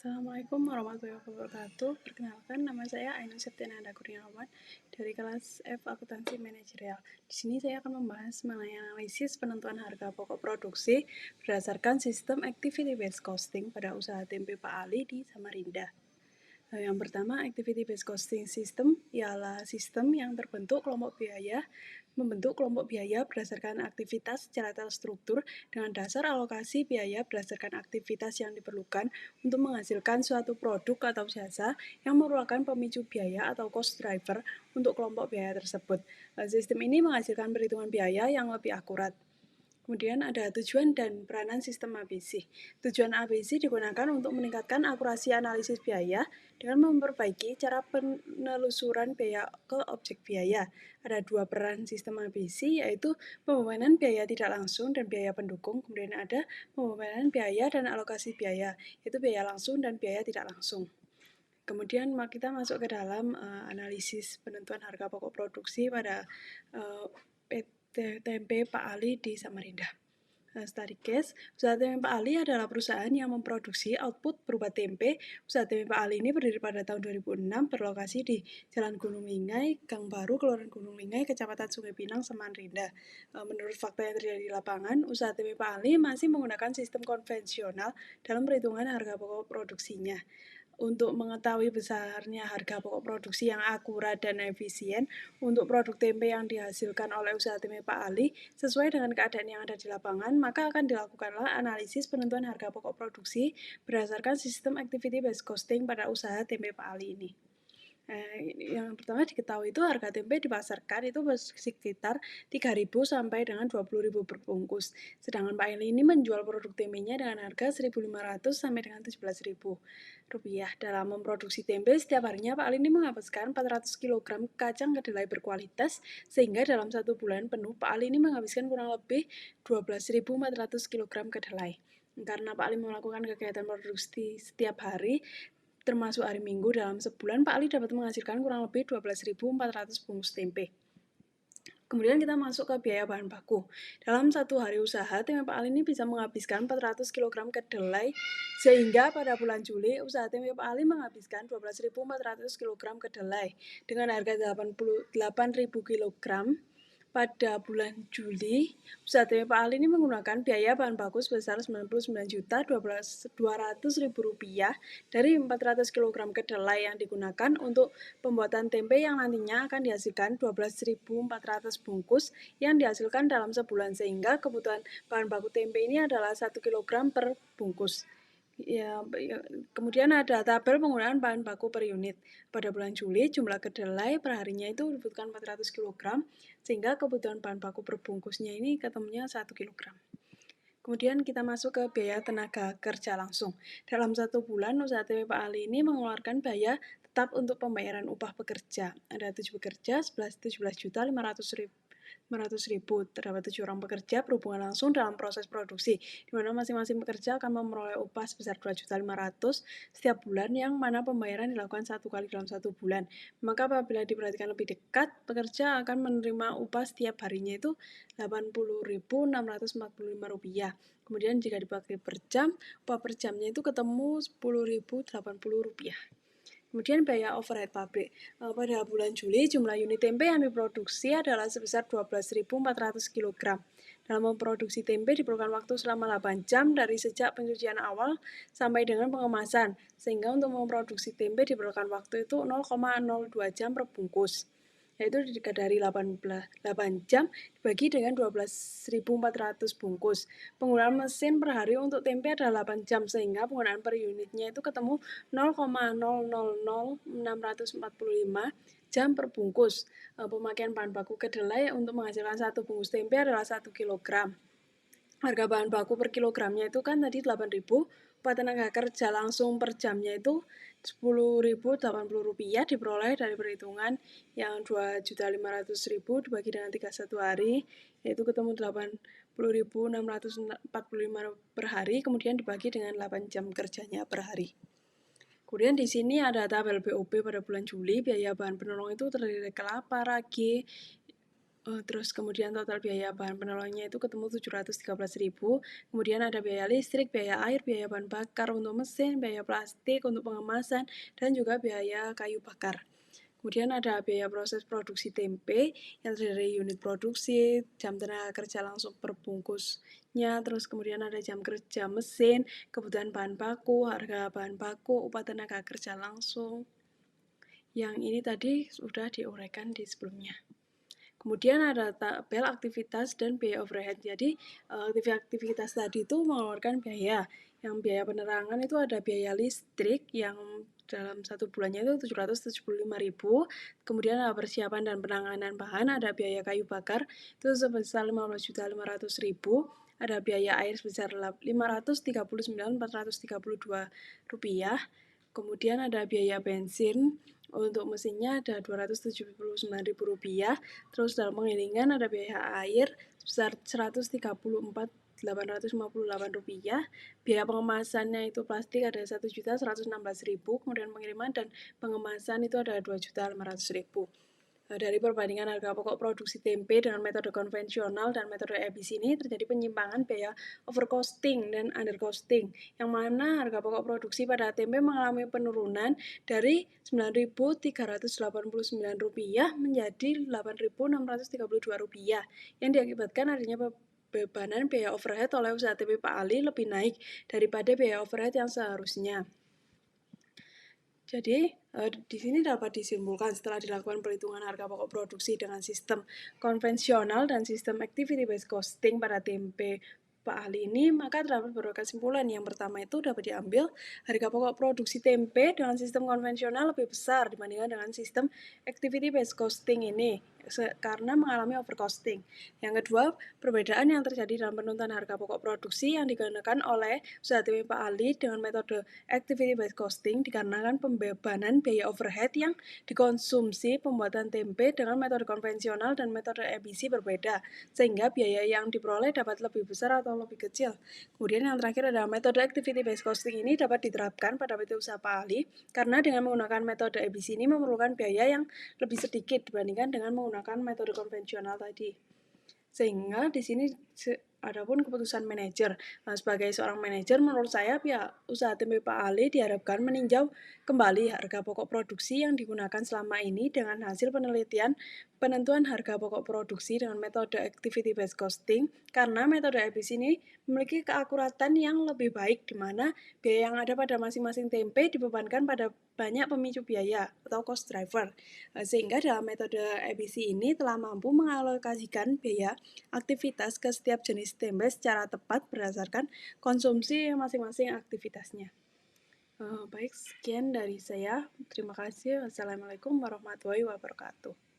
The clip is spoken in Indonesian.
Assalamualaikum warahmatullahi wabarakatuh. Perkenalkan, nama saya Ainun Septiananda Kurniawan dari kelas F Akuntansi Manajerial. Di sini saya akan membahas mengenai analisis penentuan harga pokok produksi berdasarkan sistem activity based costing pada usaha tempe Pak Ali di Samarinda. Yang pertama, activity based costing system ialah sistem yang membentuk kelompok biaya berdasarkan aktivitas secara terstruktur dengan dasar alokasi biaya berdasarkan aktivitas yang diperlukan untuk menghasilkan suatu produk atau jasa yang merupakan pemicu biaya atau cost driver untuk kelompok biaya tersebut. Sistem ini menghasilkan perhitungan biaya yang lebih akurat. Kemudian ada tujuan dan peranan sistem ABC. Tujuan ABC digunakan untuk meningkatkan akurasi analisis biaya dengan memperbaiki cara penelusuran biaya ke objek biaya. Ada dua peran sistem ABC, yaitu pembebanan biaya tidak langsung dan biaya pendukung. Kemudian ada pembebanan biaya dan alokasi biaya, yaitu biaya langsung dan biaya tidak langsung. Kemudian kita masuk ke dalam analisis penentuan harga pokok produksi pada PT Tempe Pak Ali di Samarinda. Study case, usaha tempe Pak Ali adalah perusahaan yang memproduksi output berupa tempe. Usaha tempe Pak Ali ini berdiri pada tahun 2006, berlokasi di Jalan Gunung Lingai, Gang Baru, Kelurahan Gunung Lingai, Kecamatan Sungai Pinang, Samarinda. Menurut fakta yang terjadi di lapangan, usaha tempe Pak Ali masih menggunakan sistem konvensional dalam perhitungan harga pokok produksinya. Untuk mengetahui besarnya harga pokok produksi yang akurat dan efisien untuk produk tempe yang dihasilkan oleh usaha tempe Pak Ali sesuai dengan keadaan yang ada di lapangan, maka akan dilakukanlah analisis penentuan harga pokok produksi berdasarkan sistem activity based costing pada usaha tempe Pak Ali ini. Yang pertama diketahui itu harga tempe dipasarkan itu sekitar 3.000 sampai dengan 20.000 per bungkus. Sedangkan Pak Ali ini menjual produk tempenya dengan harga 1.500 sampai dengan 17.000 rupiah. Dalam memproduksi tempe, setiap harinya Pak Ali ini menghabiskan 400 kg kacang kedelai berkualitas, sehingga dalam 1 bulan penuh Pak Ali ini menghabiskan kurang lebih 12.400 kg kedelai. Karena Pak Ali melakukan kegiatan produksi setiap hari, termasuk hari Minggu, dalam sebulan Pak Ali dapat menghasilkan kurang lebih 12.400 bungkus tempe. Kemudian kita masuk ke biaya bahan baku. Dalam 1 hari usaha, tempe Pak Ali ini bisa menghabiskan 400 kg kedelai, sehingga pada bulan Juli, usaha tempe Pak Ali menghabiskan 12.400 kg kedelai dengan harga 88.000 kg. Pada bulan Juli, usaha tempe Pak Ali ini menggunakan biaya bahan baku sebesar Rp99.200.000 dari 400 kg kedelai yang digunakan untuk pembuatan tempe yang nantinya akan dihasilkan 12.400 bungkus yang dihasilkan dalam sebulan, sehingga kebutuhan bahan baku tempe ini adalah 1 kg per bungkus. Kemudian ada tabel penggunaan bahan baku per unit. Pada bulan Juli, jumlah kedelai per harinya itu dibutuhkan 400 kg, sehingga kebutuhan bahan baku per bungkusnya ini ketemunya 1 kg. Kemudian kita masuk ke biaya tenaga kerja langsung. Dalam 1 bulan, usaha tempe Pak Ali ini mengeluarkan biaya tetap untuk pembayaran upah pekerja. Ada 7 pekerja, 17.500.000. Terdapat 7 orang pekerja berhubungan langsung dalam proses produksi, di mana masing-masing pekerja akan memperoleh upah sebesar 2.500.000 setiap bulan, yang mana pembayaran dilakukan 1 kali dalam 1 bulan. Maka apabila diperhatikan lebih dekat, pekerja akan menerima upah setiap harinya itu Rp80.645. Kemudian jika dibagi per jam, upah per jamnya itu ketemu Rp10.080. Kemudian biaya overhead pabrik. Pada bulan Juli, jumlah unit tempe yang diproduksi adalah sebesar 12.400 kg. Dalam memproduksi tempe diperlukan waktu selama 8 jam dari sejak pencucian awal sampai dengan pengemasan, sehingga untuk memproduksi tempe diperlukan waktu itu 0,02 jam per bungkus, yaitu dari 8 jam dibagi dengan 12.400 bungkus. Penggunaan mesin per hari untuk tempe adalah 8 jam, sehingga penggunaan per unitnya itu ketemu 0,000645 jam per bungkus. Pemakaian bahan baku kedelai untuk menghasilkan 1 bungkus tempe adalah 1 kg. Harga bahan baku per kilogramnya itu kan tadi 8.000, upah tenaga kerja langsung per jamnya itu Rp10.080 diperoleh dari perhitungan yang 2.500.000 dibagi dengan 31 hari, yaitu ketemu 80.645 per hari, kemudian dibagi dengan 8 jam kerjanya per hari. Kemudian di sini ada tabel BOP pada bulan Juli. Biaya bahan penolong itu terdiri dari kelapa, ragi, Terus kemudian total biaya bahan penolongnya itu ketemu 713.000, kemudian ada biaya listrik, biaya air, biaya bahan bakar untuk mesin, biaya plastik untuk pengemasan, dan juga biaya kayu bakar. Kemudian ada biaya proses produksi tempe yang terdiri dari unit produksi, jam tenaga kerja langsung per bungkusnya, terus kemudian ada jam kerja mesin, kebutuhan bahan baku, harga bahan baku, upah tenaga kerja langsung. Yang ini tadi sudah diuraikan di sebelumnya. Kemudian ada tabel aktivitas dan biaya overhead. Jadi, aktivitas tadi itu mengeluarkan biaya. Yang biaya penerangan itu ada biaya listrik yang dalam 1 bulannya itu 775.000. Kemudian ada persiapan dan penanganan bahan, ada biaya kayu bakar itu sebesar 15.500.000. Ada biaya air sebesar 539.432 rupiah. Kemudian ada biaya bensin untuk mesinnya ada Rp279.000. Terus dalam penggilingan ada biaya air sebesar Rp134.858. Biaya pengemasannya itu plastik ada Rp1.116.000. Kemudian pengiriman dan pengemasan itu ada Rp2.500.000. Dari perbandingan harga pokok produksi tempe dengan metode konvensional dan metode EBIS ini terjadi penyimpangan biaya overcosting dan undercosting, yang mana harga pokok produksi pada tempe mengalami penurunan dari Rp9.389 menjadi Rp8.632, yang diakibatkan adanya bebanan biaya overhead oleh usaha tempe Pak Ali lebih naik daripada biaya overhead yang seharusnya. Jadi, di sini dapat disimpulkan setelah dilakukan perhitungan harga pokok produksi dengan sistem konvensional dan sistem activity based costing pada tempe Pak Ali ini, maka terdapat beberapa kesimpulan. Yang pertama itu dapat diambil, harga pokok produksi tempe dengan sistem konvensional lebih besar dibandingkan dengan sistem activity based costing ini, karena mengalami overcosting. Yang kedua, perbedaan yang terjadi dalam penentuan harga pokok produksi yang digunakan oleh usaha tempe Pak Ali dengan metode activity based costing dikarenakan pembebanan biaya overhead yang dikonsumsi pembuatan tempe dengan metode konvensional dan metode EBC berbeda, sehingga biaya yang diperoleh dapat lebih besar atau lebih kecil. Kemudian yang terakhir adalah metode activity based costing ini dapat diterapkan pada PT Usaha Pak Ali karena dengan menggunakan metode EBC ini memerlukan biaya yang lebih sedikit dibandingkan dengan menggunakan metode konvensional tadi. Sehingga di sini adapun keputusan manajer. Sebagai seorang manajer, menurut saya pihak usaha tempe Pak Ali diharapkan meninjau kembali harga pokok produksi yang digunakan selama ini dengan hasil penelitian penentuan harga pokok produksi dengan metode activity based costing, karena metode EBIS ini memiliki keakuratan yang lebih baik di mana biaya yang ada pada masing-masing tempe dibebankan pada banyak pemicu biaya atau cost driver. Sehingga dalam metode EBC ini telah mampu mengalokasikan biaya aktivitas ke setiap jenis tempe secara tepat berdasarkan konsumsi masing-masing aktivitasnya. Baik, sekian dari saya. Terima kasih. Wassalamualaikum warahmatullahi wabarakatuh.